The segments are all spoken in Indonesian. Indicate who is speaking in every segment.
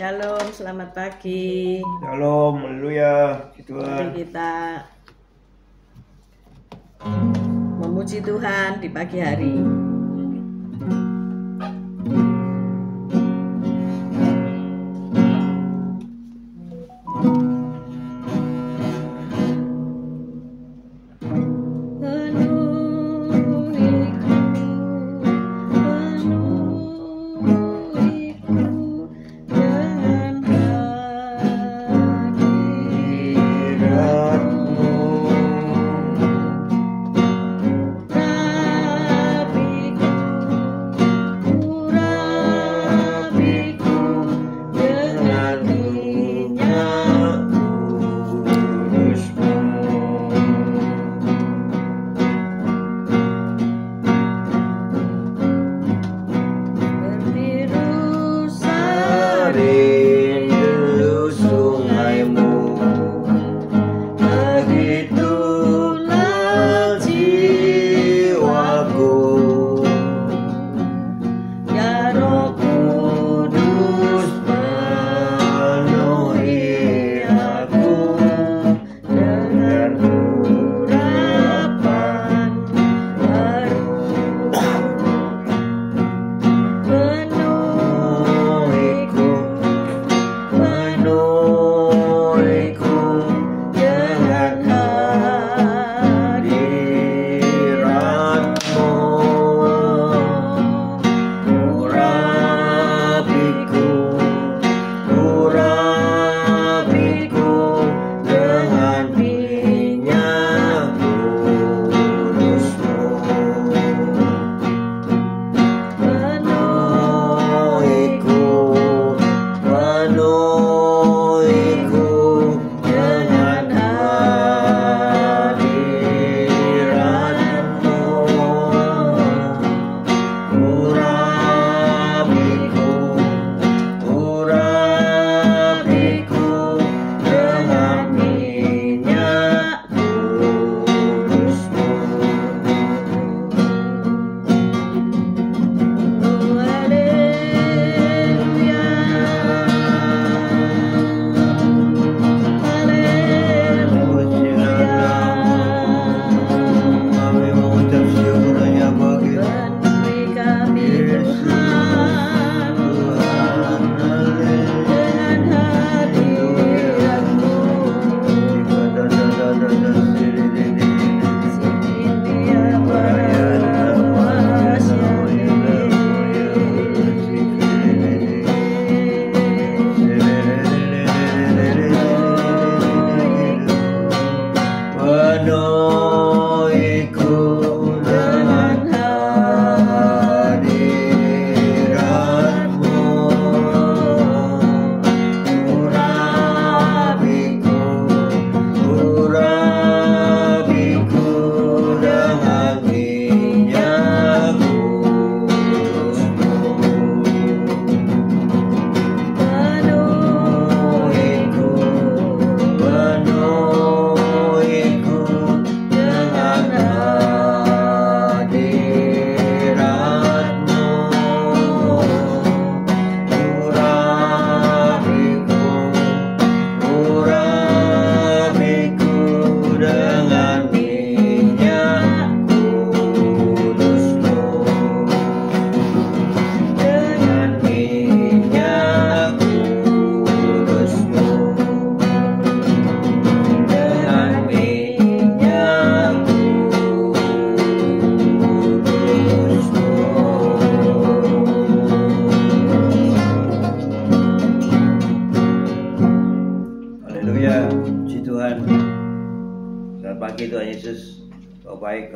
Speaker 1: Shalom, selamat pagi.
Speaker 2: Shalom, haleluya.
Speaker 1: Mari kita memuji Tuhan di pagi hari.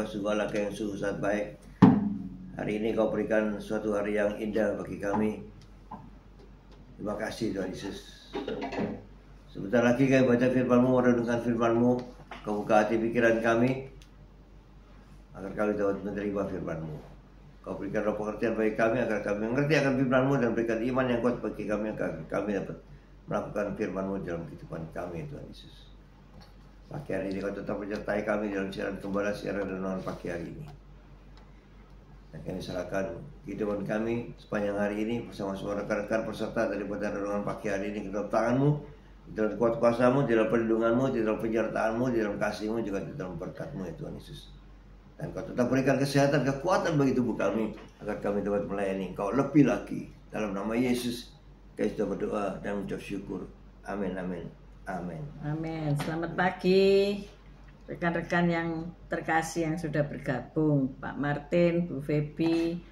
Speaker 2: Segala yang sungguh sangat baik. Hari ini Kau berikan suatu hari yang indah bagi kami. Terima kasih Tuhan Yesus. Sebentar lagi kami baca firman-Mu, merenungkan firman-Mu. Kau buka hati pikiran kami agar kami dapat menerima firman-Mu. Kau berikan roh pengertian bagi kami agar kami mengerti akan firman-Mu dan berikan iman yang kuat bagi kami agar kami dapat melakukan firman-Mu dalam kehidupan kami Tuhan Yesus. Pagi hari ini Kau tetap menyertai kami dalam siaran gembala, siaran renungan pagi hari ini. Kami serahkan kehidupan kami sepanjang hari ini bersama-sama rekan-rekan peserta daripada renungan pagi hari ini ke dalam tangan-Mu, di dalam kuat kuasa-Mu, di dalam perlindungan-Mu, di dalam penyertaan-Mu, di dalam kasih-Mu, juga di dalam berkat-Mu ya Tuhan Yesus. Dan Kau tetap berikan kesehatan, kekuatan bagi tubuh kami, agar kami dapat melayani Kau lebih lagi. Dalam nama Yesus, kami sudah berdoa dan mengucap syukur. Amin, amin, amin.
Speaker 1: Amin. Selamat pagi rekan-rekan yang terkasih yang sudah bergabung. Pak Martin, Bu Febi,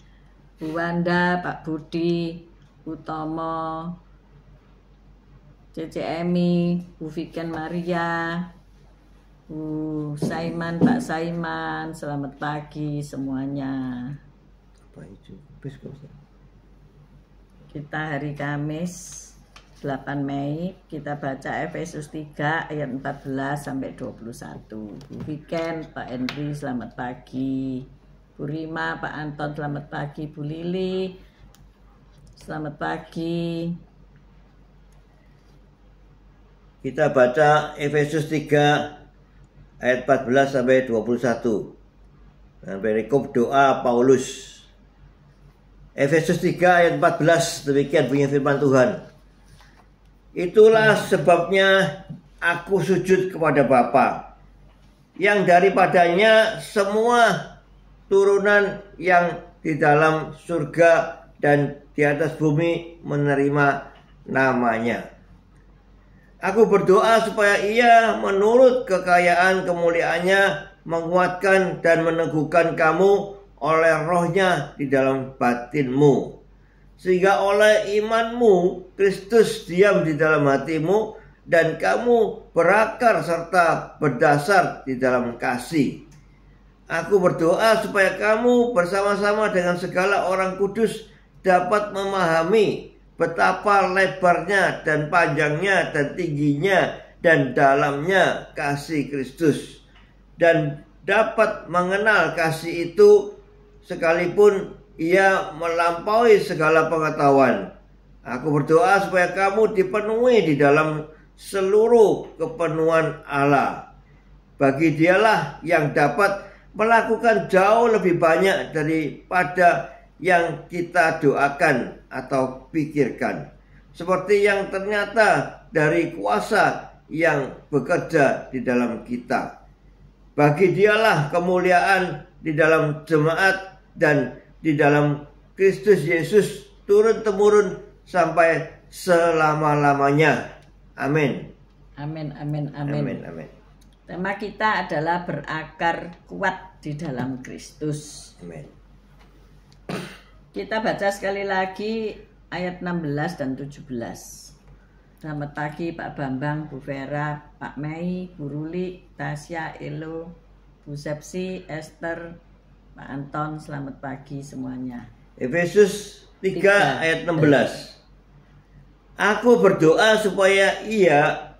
Speaker 1: Bu Wanda, Pak Budi, Utomo, Cece Emi, Bu Viken Maria, Bu Saiman, Pak Saiman. Selamat pagi semuanya.
Speaker 2: Apa itu?
Speaker 1: Kita hari Kamis 8 Mei kita baca Efesus 3 ayat 14 sampai 21. Bu Viken, Pak Henry selamat pagi. Bu Rima, Pak Anton selamat pagi. Bu Lili selamat pagi.
Speaker 2: Kita baca Efesus 3 ayat 14 sampai 21. Dan perikop doa Paulus. Efesus 3 ayat 14, demikian bunyi firman Tuhan. Itulah sebabnya aku sujud kepada Bapa, yang daripadanya semua turunan yang di dalam surga dan di atas bumi menerima namanya. Aku berdoa supaya Ia menurut kekayaan kemuliaannya menguatkan dan meneguhkan kamu oleh Roh-Nya di dalam batinmu, sehingga oleh imanmu Kristus diam di dalam hatimu dan kamu berakar serta berdasar di dalam kasih. Aku berdoa supaya kamu bersama-sama dengan segala orang kudus dapat memahami betapa lebarnya dan panjangnya dan tingginya dan dalamnya kasih Kristus, dan dapat mengenal kasih itu sekalipun ia melampaui segala pengetahuan. Aku berdoa supaya kamu dipenuhi di dalam seluruh kepenuhan Allah. Bagi Dialah yang dapat melakukan jauh lebih banyak daripada yang kita doakan atau pikirkan, seperti yang ternyata dari kuasa yang bekerja di dalam kita. Bagi Dialah kemuliaan di dalam jemaat dan di dalam Kristus Yesus turun-temurun sampai selama-lamanya. Amin.
Speaker 1: Amin, amin, amin.
Speaker 2: Amin, amin.
Speaker 1: Tema kita adalah berakar kuat di dalam Kristus.
Speaker 2: Amin.
Speaker 1: Kita baca sekali lagi ayat 16 dan 17. Selamat pagi Pak Bambang, Bu Vera, Pak Mei, Bu Ruli, Tasya, Elo, Bu Sepsi, Esther, Pak Anton, selamat pagi semuanya.
Speaker 2: Efesus 3 ayat 16. Aku berdoa supaya Ia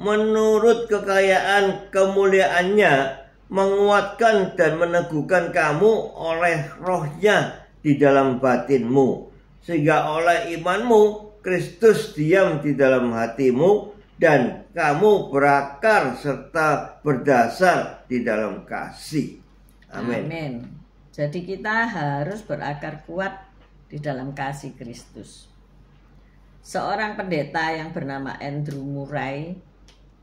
Speaker 2: menurut kekayaan kemuliaannya menguatkan dan meneguhkan kamu oleh Roh-Nya di dalam batinmu, sehingga oleh imanmu Kristus diam di dalam hatimu dan kamu berakar serta berdasar di dalam kasih. Amin.
Speaker 1: Amin. Jadi kita harus berakar kuat di dalam kasih Kristus. Seorang pendeta yang bernama Andrew Murray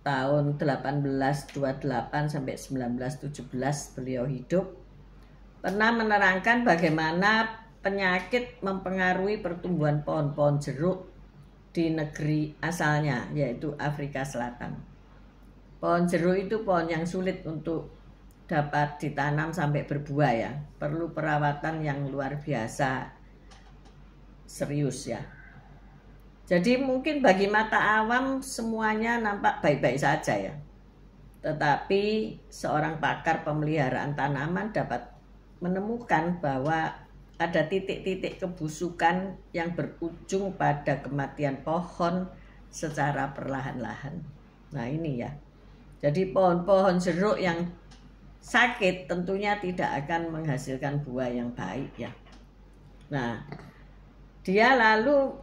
Speaker 1: tahun 1828 sampai 1917 beliau hidup, pernah menerangkan bagaimana penyakit mempengaruhi pertumbuhan pohon-pohon jeruk di negeri asalnya, yaitu Afrika Selatan. Pohon jeruk itu pohon yang sulit untuk dapat ditanam sampai berbuah ya, perlu perawatan yang luar biasa serius ya. Jadi mungkin bagi mata awam semuanya nampak baik-baik saja ya, tetapi seorang pakar pemeliharaan tanaman dapat menemukan bahwa ada titik-titik kebusukan yang berujung pada kematian pohon secara perlahan-lahan. Nah ini ya, jadi pohon-pohon jeruk yang sakit tentunya tidak akan menghasilkan buah yang baik ya. Nah, dia lalu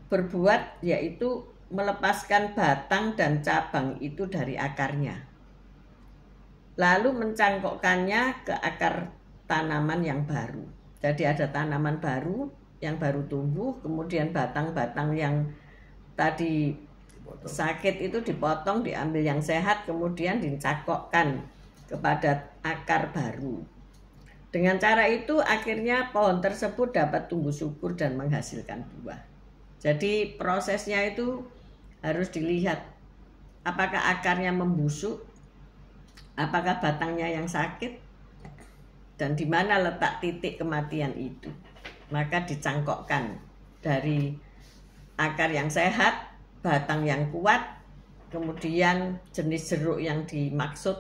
Speaker 1: berbuat yaitu melepaskan batang dan cabang itu dari akarnya, lalu mencangkokkannya ke akar tanaman yang baru. Jadi ada tanaman baru yang baru tumbuh, kemudian batang-batang yang tadi sakit itu dipotong, diambil yang sehat, kemudian dicakokkan kepada akar baru. Dengan cara itu akhirnya pohon tersebut dapat tumbuh subur dan menghasilkan buah. Jadi prosesnya itu harus dilihat, apakah akarnya membusuk, apakah batangnya yang sakit, dan di mana letak titik kematian itu. Maka dicangkokkan dari akar yang sehat, batang yang kuat, kemudian jenis jeruk yang dimaksud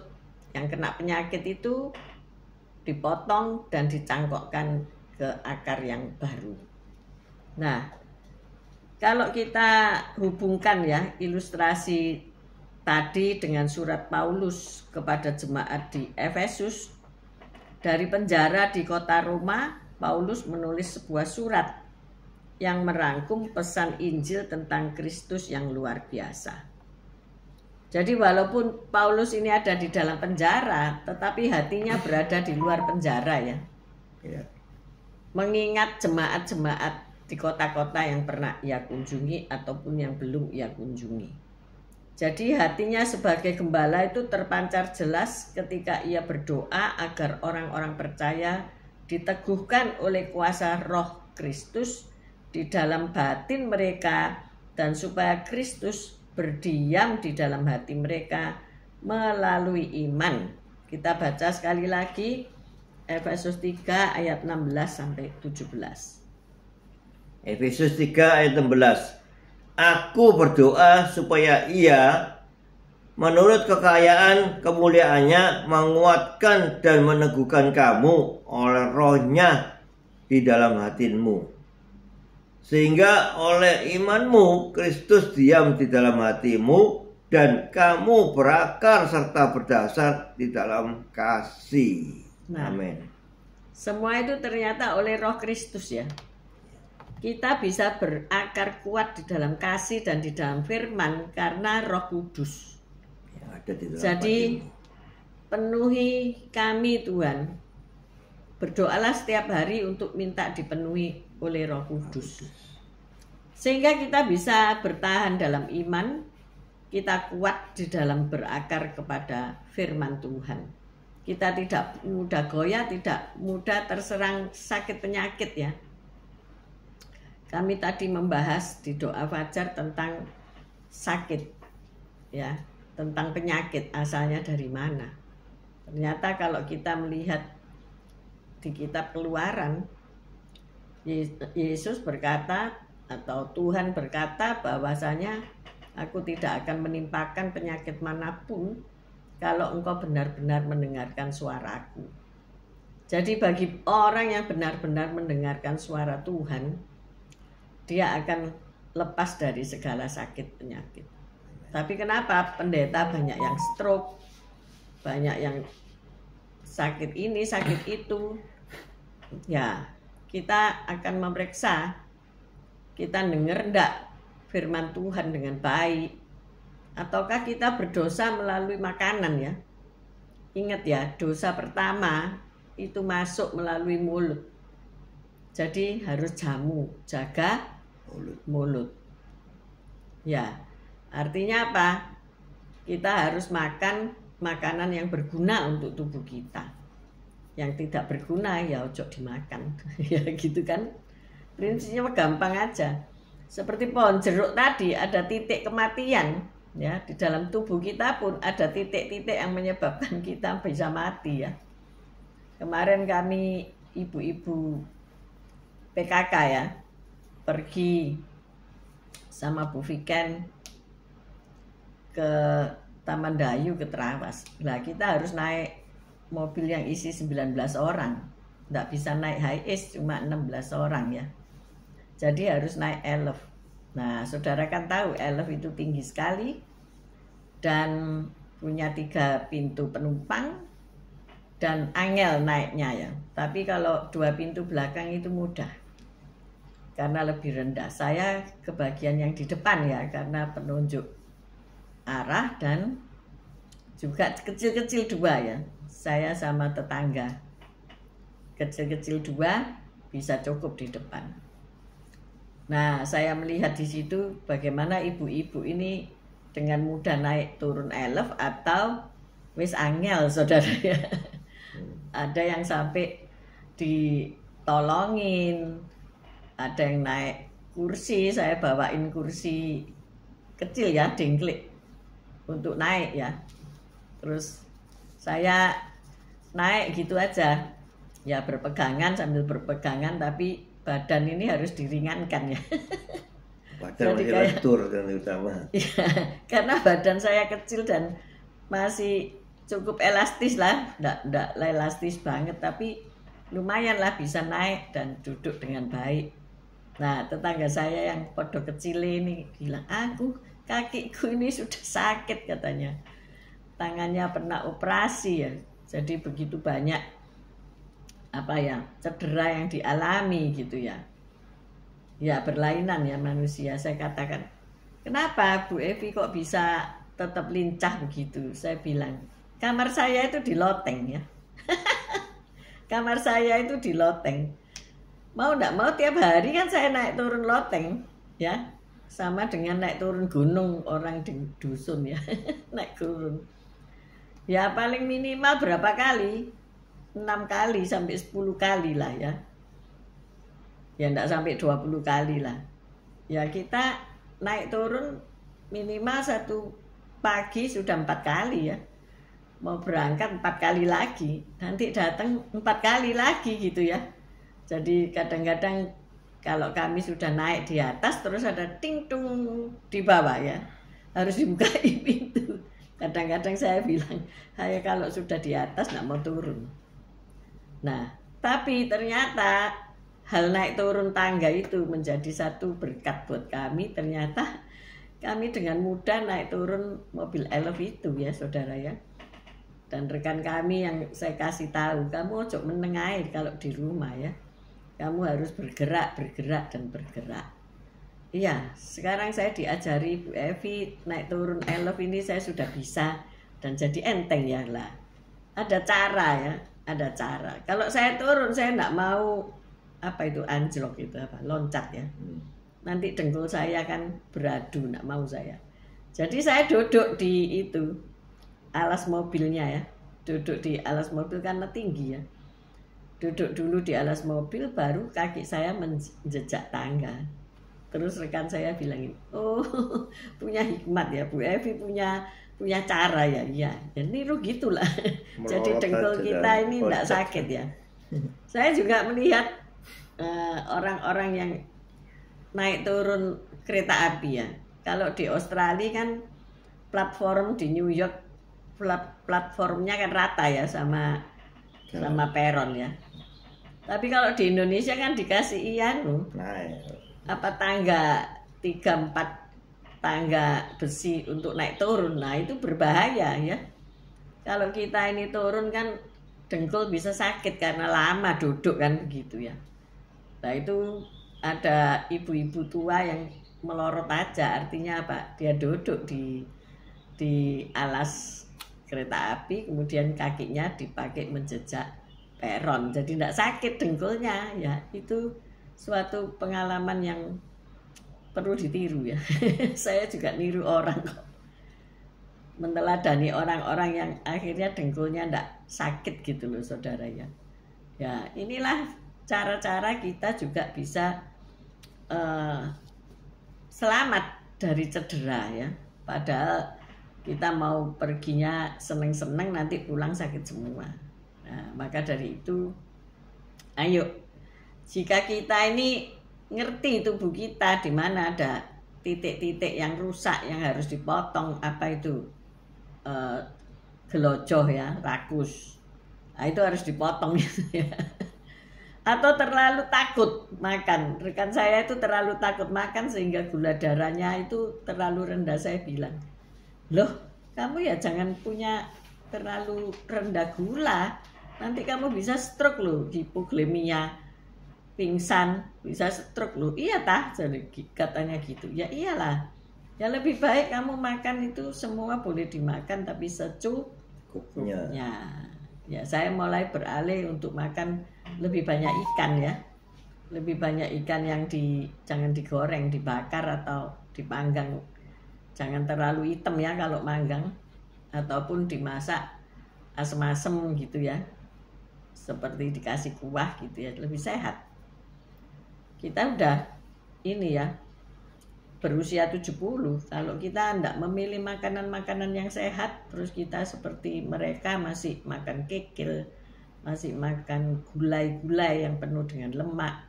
Speaker 1: yang kena penyakit itu dipotong dan dicangkokkan ke akar yang baru. Nah, kalau kita hubungkan ya ilustrasi tadi dengan surat Paulus kepada jemaat di Efesus, dari penjara di kota Roma, Paulus menulis sebuah surat yang merangkum pesan Injil tentang Kristus yang luar biasa. Jadi walaupun Paulus ini ada di dalam penjara, tetapi hatinya berada di luar penjara ya. Mengingat jemaat-jemaat di kota-kota yang pernah ia kunjungi ataupun yang belum ia kunjungi. Jadi hatinya sebagai gembala itu terpancar jelas ketika ia berdoa agar orang-orang percaya diteguhkan oleh kuasa Roh Kristus di dalam batin mereka, dan supaya Kristus berdiam di dalam hati mereka melalui iman. Kita baca sekali lagi Efesus 3 ayat 16 sampai 17.
Speaker 2: Efesus 3 ayat 16. Aku berdoa supaya ia menurut kekayaan kemuliaannya menguatkan dan meneguhkan kamu oleh Roh-Nya di dalam hatimu, sehingga oleh imanmu Kristus diam di dalam hatimu dan kamu berakar serta berdasar di dalam kasih. Amin.
Speaker 1: Semua itu ternyata oleh Roh Kristus ya. Kita bisa berakar kuat di dalam kasih dan di dalam firman karena Roh Kudus. Jadi penuhi kami Tuhan. Berdoalah setiap hari untuk minta dipenuhi oleh Roh Kudus. Sehingga kita bisa bertahan dalam iman, kita kuat di dalam berakar kepada firman Tuhan. Kita tidak mudah goyah, tidak mudah terserang sakit penyakit ya. Kami tadi membahas di doa fajar tentang sakit ya, tentang penyakit asalnya dari mana. Ternyata kalau kita melihat di kitab Keluaran, Yesus berkata atau Tuhan berkata bahwasanya aku tidak akan menimpakan penyakit manapun kalau engkau benar-benar mendengarkan suaraku. Jadi bagi orang yang benar-benar mendengarkan suara Tuhan, dia akan lepas dari segala sakit penyakit. Tapi kenapa pendeta banyak yang stroke, banyak yang sakit ini, sakit itu? Ya, kita akan memeriksa, kita dengar enggak firman Tuhan dengan baik, ataukah kita berdosa melalui makanan ya. Ingat ya, dosa pertama itu masuk melalui mulut. Jadi harus jaga mulut. Ya, artinya apa? Kita harus makan makanan yang berguna untuk tubuh kita. Yang tidak berguna ya ojo dimakan. Ya gitu kan. Prinsipnya gampang aja. Seperti pohon jeruk tadi ada titik kematian ya, di dalam tubuh kita pun ada titik-titik yang menyebabkan kita bisa mati ya. Kemarin kami ibu-ibu PKK ya pergi sama Bu Viken ke Taman Dayu ke Trawas. Nah kita harus naik mobil yang isi 19 orang. Nggak bisa naik HiAce cuma 16 orang ya. Jadi harus naik elf. Nah saudara kan tahu elf itu tinggi sekali dan punya 3 pintu penumpang dan angel naiknya ya. Tapi kalau 2 pintu belakang itu mudah karena lebih rendah. Saya kebagian yang di depan ya karena penunjuk arah dan juga kecil-kecil 2 ya. Saya sama tetangga kecil-kecil 2 bisa cukup di depan. Nah, saya melihat di situ bagaimana ibu-ibu ini dengan mudah naik turun elf atau wis angel, saudara ya. Ada yang sampai ditolongin, ada yang naik kursi, saya bawain kursi kecil ya, dengklik untuk naik ya. Terus saya naik gitu aja, ya berpegangan sambil berpegangan, tapi badan ini harus diringankan ya.
Speaker 2: Badan masih lentur kan utama.
Speaker 1: Ya, karena badan saya kecil dan masih cukup elastis lah, enggak elastis banget, tapi lumayan lah bisa naik dan duduk dengan baik. Nah, tetangga saya yang podo kecil ini bilang, kakiku ini sudah sakit katanya. Tangannya pernah operasi ya, jadi begitu banyak cedera yang dialami gitu ya. Ya berlainan ya manusia. Saya katakan, kenapa Bu Evi kok bisa tetap lincah begitu? Saya bilang, kamar saya itu di loteng ya. Kamar saya itu di loteng. Mau enggak mau tiap hari kan saya naik turun loteng ya. Sama dengan naik turun gunung orang di dusun ya. Naik turun. Ya paling minimal berapa kali? 6 kali sampai 10 kali lah ya. Ya enggak sampai 20 kali lah. Ya kita naik turun minimal satu pagi sudah 4 kali ya. Mau berangkat 4 kali lagi. Nanti datang 4 kali lagi gitu ya. Jadi kadang-kadang kalau kami sudah naik di atas terus ada ting tung di bawah ya. Harus dibukain pintu. Kadang-kadang saya bilang, kalau sudah di atas nggak mau turun. Nah, tapi ternyata hal naik turun tangga itu menjadi satu berkat buat kami. Ternyata kami dengan mudah naik turun mobil elf itu ya saudara ya. Dan rekan kami yang saya kasih tahu, kamu ojo menengahin kalau di rumah ya. Kamu harus bergerak, dan bergerak. Iya, sekarang saya diajari Bu Evi naik turun elf ini saya sudah bisa dan jadi enteng ya lah. Ada cara ya, ada cara. Kalau saya turun saya enggak mau anjlok itu loncat ya. Nanti dengkul saya kan beradu, enggak mau saya. Jadi saya duduk di itu alas mobilnya ya. Duduk di alas mobil karena tinggi ya. Duduk dulu di alas mobil baru kaki saya menjejak tangga. Terus rekan saya bilangin, punya hikmat ya Bu Evi, punya cara ya. Iya, ya niru gitulah. Jadi dengkul kita ini enggak sakit ya. Saya juga melihat orang-orang yang naik turun kereta api ya. Kalau di Australia kan platform di New York platformnya kan rata ya sama peron ya. Tapi kalau di Indonesia kan dikasih tangga 3-4 tangga besi untuk naik turun. Nah itu berbahaya ya. Kalau kita ini turun kan dengkul bisa sakit karena lama duduk kan begitu ya. Nah itu ada ibu-ibu tua yang melorot aja, artinya apa? Dia duduk di alas kereta api, kemudian kakinya dipakai menjejak peron, jadi tidak sakit dengkulnya ya. Itu suatu pengalaman yang perlu ditiru ya. Saya juga niru orang kok, meneladani orang-orang yang akhirnya dengkulnya tidak sakit gitu loh saudara ya. Ya inilah cara-cara kita juga bisa selamat dari cedera ya. Padahal kita mau perginya seneng-seneng nanti pulang sakit semua. Nah, maka dari itu ayo, jika kita ini ngerti tubuh kita di mana ada titik-titik yang rusak yang harus dipotong, gelojoh ya, rakus. Nah, itu harus dipotong ya. Atau terlalu takut makan. Rekan saya itu terlalu takut makan sehingga gula darahnya itu terlalu rendah. Saya bilang, loh kamu ya jangan punya terlalu rendah gula, nanti kamu bisa stroke loh, hipoglikemia, pingsan, bisa stroke loh. Iya tah, katanya gitu. Ya iyalah, ya lebih baik kamu makan itu semua boleh dimakan tapi secukupnya. Ya saya mulai beralih untuk makan lebih banyak ikan ya. Lebih banyak ikan yang jangan digoreng, dibakar atau dipanggang. Jangan terlalu hitam ya kalau manggang, ataupun dimasak asem-asem gitu ya. Seperti dikasih kuah gitu ya, lebih sehat. Kita udah ini ya, berusia 70. Kalau kita tidak memilih makanan-makanan yang sehat, terus kita seperti mereka masih makan kikil, masih makan gulai-gulai yang penuh dengan lemak,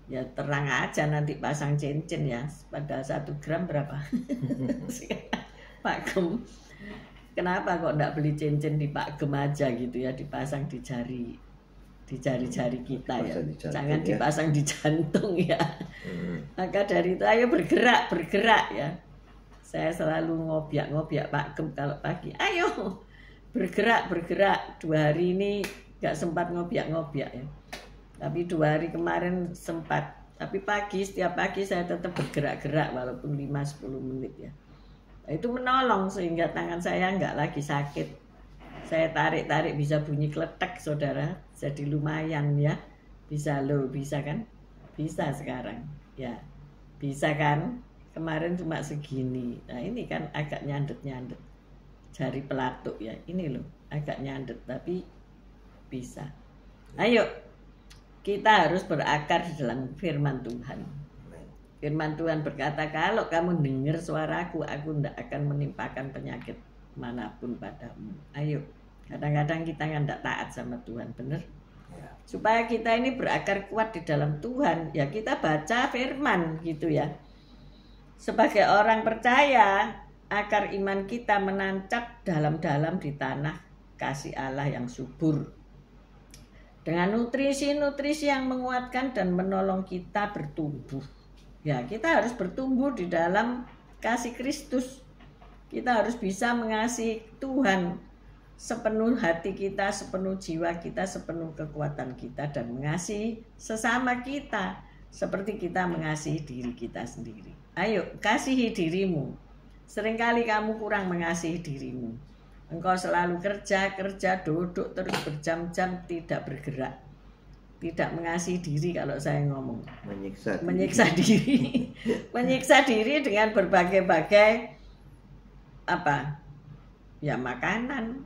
Speaker 1: ya terang aja nanti pasang cincin ya. Pada 1 gram berapa? Pak Gem, kenapa kok enggak beli cincin di Pak Gem aja gitu ya, dipasang di jari-jari kita ya, jangan dipasang di jantung ya. Maka dari itu ayo bergerak ya. Saya selalu ngobiak Pak Gem kalau pagi, ayo bergerak. 2 hari ini gak sempat ngobiak ya, tapi 2 hari kemarin sempat. Tapi setiap pagi saya tetap bergerak walaupun 5-10 menit ya. Itu menolong sehingga tangan saya nggak lagi sakit. Saya tarik bisa bunyi kletek, saudara. Jadi lumayan ya. Bisa kan? Bisa sekarang ya. Bisa kan? Kemarin cuma segini. Nah ini kan agak nyandet. Jari pelatuk ya. Ini loh agak nyandet tapi bisa. Ayo kita harus berakar di dalam firman Tuhan. Firman Tuhan berkata, kalau kamu dengar suaraku, aku tidak akan menimpakan penyakit manapun padamu. Ayo, kadang-kadang kita tidak taat sama Tuhan, benar? Supaya kita ini berakar kuat di dalam Tuhan, ya kita baca firman gitu ya. Sebagai orang percaya, akar iman kita menancap dalam-dalam di tanah kasih Allah yang subur. Dengan nutrisi-nutrisi yang menguatkan dan menolong kita bertumbuh. Ya, kita harus bertumbuh di dalam kasih Kristus. Kita harus bisa mengasihi Tuhan sepenuh hati kita, sepenuh jiwa kita, sepenuh kekuatan kita, dan mengasihi sesama kita seperti kita mengasihi diri kita sendiri. Ayo, kasihi dirimu. Seringkali kamu kurang mengasihi dirimu. Engkau selalu kerja, duduk terus berjam-jam tidak bergerak. Tidak mengasihi diri kalau saya ngomong. Menyiksa diri. Menyiksa diri dengan berbagai-bagai ya makanan,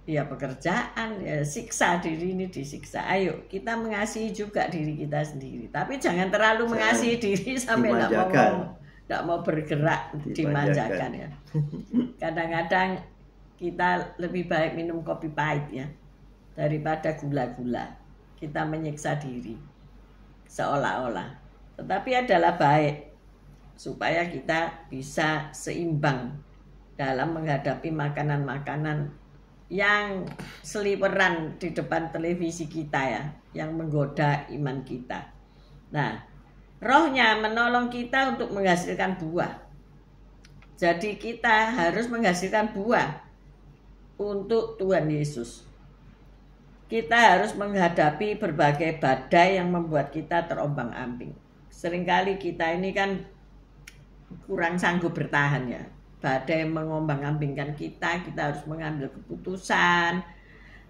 Speaker 1: ya pekerjaan, ya siksa diri ini disiksa. Ayo kita mengasihi juga diri kita sendiri. Tapi jangan terlalu mengasihi diri sampai tidak mau bergerak, dimanjakan ya. Kadang-kadang kita lebih baik minum kopi pahit ya daripada gula-gula. Kita menyiksa diri seolah-olah, tetapi adalah baik supaya kita bisa seimbang dalam menghadapi makanan-makanan yang seliweran di depan televisi kita ya, yang menggoda iman kita. Nah, rohnya menolong kita untuk menghasilkan buah. Jadi kita harus menghasilkan buah untuk Tuhan Yesus. Kita harus menghadapi berbagai badai yang membuat kita terombang-ambing. Seringkali kita ini kan kurang sanggup bertahan ya. Badai mengombang-ambingkan kita harus mengambil keputusan.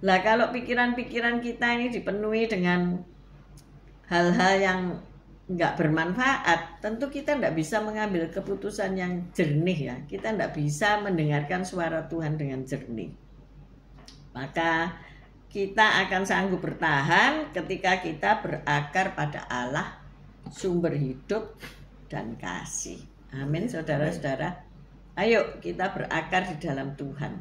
Speaker 1: Lah kalau pikiran-pikiran kita ini dipenuhi dengan hal-hal yang enggak bermanfaat, tentu kita enggak bisa mengambil keputusan yang jernih ya. Kita enggak bisa mendengarkan suara Tuhan dengan jernih. Maka kita akan sanggup bertahan ketika kita berakar pada Allah, sumber hidup dan kasih. Amin, saudara-saudara. Ayo kita berakar di dalam Tuhan.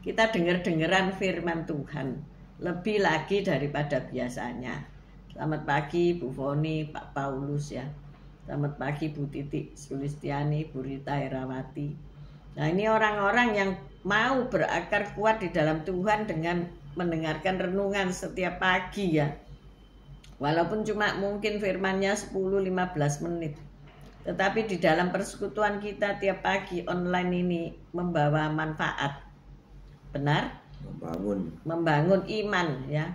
Speaker 1: Kita dengar-dengaran firman Tuhan lebih lagi daripada biasanya. Selamat pagi Bu Foni, Pak Paulus ya. Selamat pagi Bu Titik Sulistiani, Bu Rita Herawati. Nah ini orang-orang yang mau berakar kuat di dalam Tuhan dengan mendengarkan renungan setiap pagi ya. Walaupun cuma mungkin firmannya 10-15 menit. Tetapi di dalam persekutuan kita tiap pagi online ini membawa manfaat. Benar? Membangun iman ya.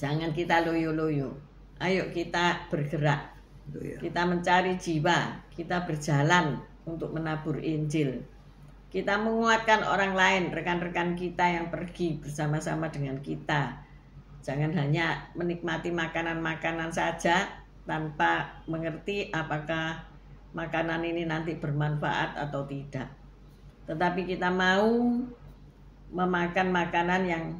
Speaker 1: Jangan kita loyo-loyo. Ayo kita bergerak. Kita mencari jiwa. Kita berjalan untuk menabur Injil. Kita menguatkan orang lain, rekan-rekan kita yang pergi bersama-sama dengan kita. Jangan hanya menikmati makanan-makanan saja, tanpa mengerti apakah makanan ini nanti bermanfaat atau tidak. Tetapi kita mau memakan makanan yang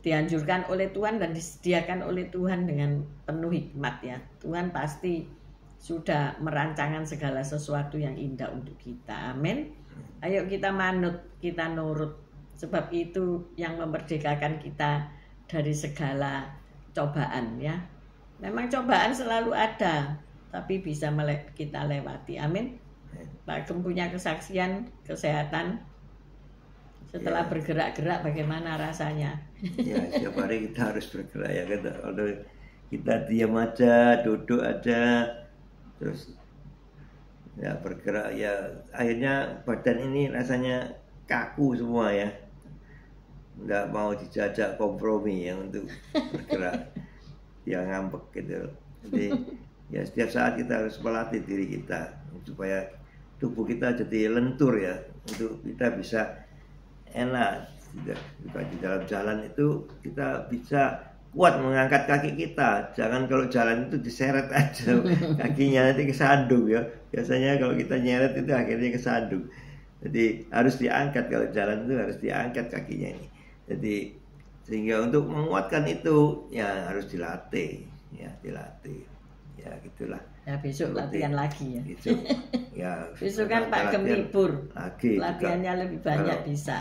Speaker 1: dianjurkan oleh Tuhan dan disediakan oleh Tuhan dengan penuh hikmat ya. Tuhan pasti sudah merancangkan segala sesuatu yang indah untuk kita. Amin. Ayo kita manut, kita nurut. Sebab itu yang memerdekakan kita dari segala cobaan ya. Memang cobaan selalu ada, tapi bisa kita lewati. Amin. Pak Gem punya kesaksian kesehatan setelah bergerak-gerak, bagaimana rasanya?
Speaker 2: Ya, setiap hari kita harus bergerak ya kan. Kalau kita diam aja, duduk aja, terus ya bergerak ya, akhirnya badan ini rasanya kaku semua ya. Nggak mau dijajak kompromi yang untuk bergerak. Dia ngambek gitu. Jadi ya setiap saat kita harus melatih diri kita supaya tubuh kita jadi lentur ya, untuk kita bisa enak juga di dalam jalan itu kita bisa kuat mengangkat kaki kita. Jangan kalau jalan itu diseret aja kakinya, nanti kesandung ya. Biasanya kalau kita nyeret itu akhirnya kesandung. Jadi harus diangkat, kalau jalan itu harus diangkat kakinya ini. Jadi sehingga untuk menguatkan itu ya harus dilatih ya, ya gitulah.
Speaker 1: Ya besok latihan lagi ya.
Speaker 2: Besok ya.
Speaker 1: Besok kan Pak Gem libur.
Speaker 2: Lagi
Speaker 1: latihannya juga lebih banyak kalau, bisa.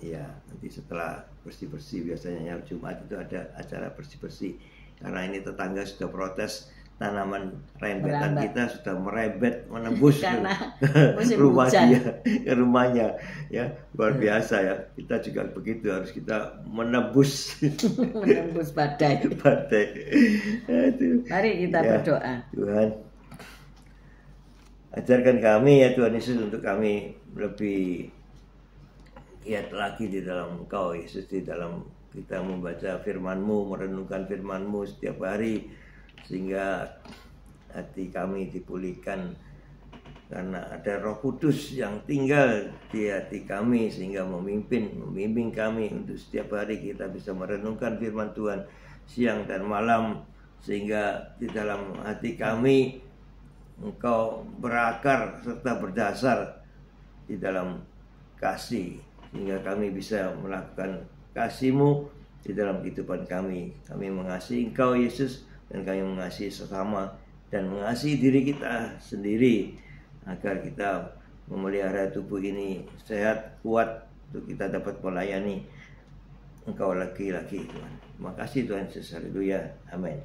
Speaker 2: Iya, nanti setelah bersih-bersih biasanya Jumat itu ada acara bersih-bersih. Karena ini tetangga sudah protes, tanaman rembetan kita sudah merembet menembus
Speaker 1: karena
Speaker 2: ke rumah dia, ke rumahnya ya. Luar biasa ya. Kita juga begitu, harus kita menembus
Speaker 1: menembus badai. Mari kita berdoa.
Speaker 2: Tuhan, ajarkan kami ya Tuhan Yesus, untuk kami lebih giat lagi di dalam Engkau Yesus, di dalam kita membaca firman-Mu, merenungkan firman-Mu setiap hari, sehingga hati kami dipulihkan karena ada Roh Kudus yang tinggal di hati kami, sehingga membimbing kami untuk setiap hari kita bisa merenungkan firman Tuhan siang dan malam, sehingga di dalam hati kami Engkau berakar serta berdasar di dalam kasih, sehingga kami bisa melakukan kasih-Mu di dalam kehidupan kami. Kami mengasihi Engkau Yesus, dan kami mengasihi sesama dan mengasihi diri kita sendiri, agar kita memelihara tubuh ini sehat, kuat, untuk kita dapat melayani Engkau lagi-lagi Tuhan. Terima kasih Tuhan Yesus. Haleluya. Amin.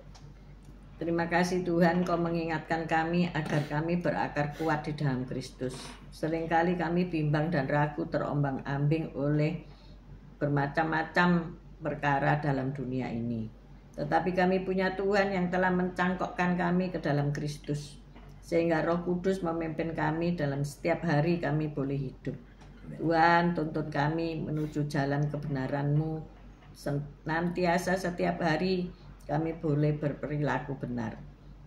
Speaker 1: Terima kasih Tuhan, Kau mengingatkan kami agar kami berakar kuat di dalam Kristus. Seringkali kami bimbang dan ragu, terombang-ambing oleh bermacam-macam perkara dalam dunia ini. Tetapi kami punya Tuhan yang telah mencangkokkan kami ke dalam Kristus, sehingga Roh Kudus memimpin kami dalam setiap hari kami boleh hidup. Tuhan, tuntun kami menuju jalan kebenaran-Mu. Senantiasa setiap hari kami boleh berperilaku benar.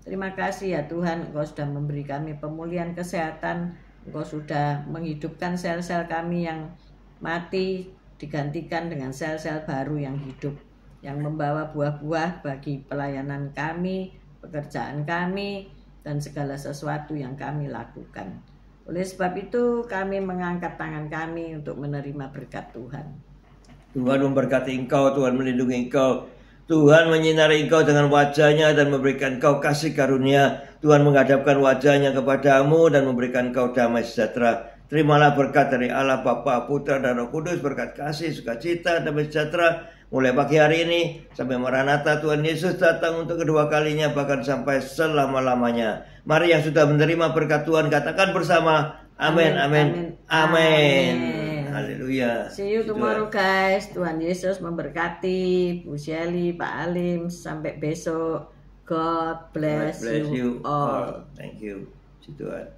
Speaker 1: Terima kasih ya Tuhan, Engkau sudah memberi kami pemulihan kesehatan. Engkau sudah menghidupkan sel-sel kami yang mati, digantikan dengan sel-sel baru yang hidup, yang membawa buah-buah bagi pelayanan kami, pekerjaan kami, dan segala sesuatu yang kami lakukan. Oleh sebab itu kami mengangkat tangan kami untuk menerima berkat Tuhan.
Speaker 2: Tuhan memberkati engkau, Tuhan melindungi engkau, Tuhan menyinari engkau dengan wajah-Nya dan memberikan engkau kasih karunia. Tuhan menghadapkan wajah-Nya kepadamu dan memberikan engkau damai sejahtera. Terimalah berkat dari Allah Bapa, Putra, dan Roh Kudus, berkat kasih, sukacita, damai sejahtera mulai pagi hari ini sampai Maranatha Tuhan Yesus datang untuk kedua kalinya, bahkan sampai selama-lamanya. Mari yang sudah menerima berkat Tuhan katakan bersama amin, amin, amin. Haleluya.
Speaker 1: See you tomorrow guys. Tuhan Yesus memberkati Bu Shelly, Pak Alim. Sampai besok. God bless you all.
Speaker 2: Thank you. Tuhan.